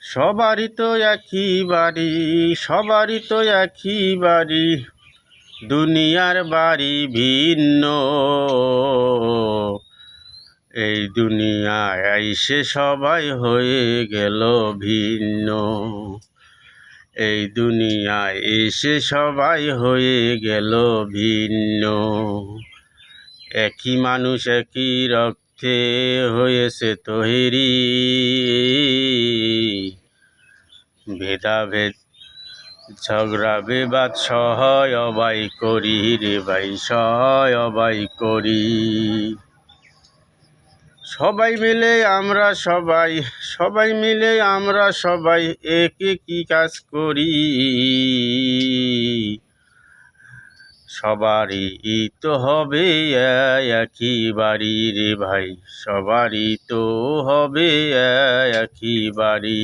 সবারই তো একই বাড়ি, সবারই তো একই বাড়ি, দুনিয়ার বাড়ি ভিন্ন। এই দুনিয়ায় আইসে সবাই হয়ে গেল ভিন্ন। এই দুনিয়ায় এসে সবাই হয়ে গেল ভিন্ন। একই মানুষ একই রক্তে হয়েছে তৈরি, ভেদাভেদ ঝগড়া বিবাদ সহায় অবাই করি রে ভাই, সহায় অবাই করি। সবাই মিলে আমরা সবাই, সবাই মিলে আমরা সবাই একে কি কাজ করি। সবারই তো হবে একই বাড়ি রে ভাই, সবারই তো হবে একই বাড়ি।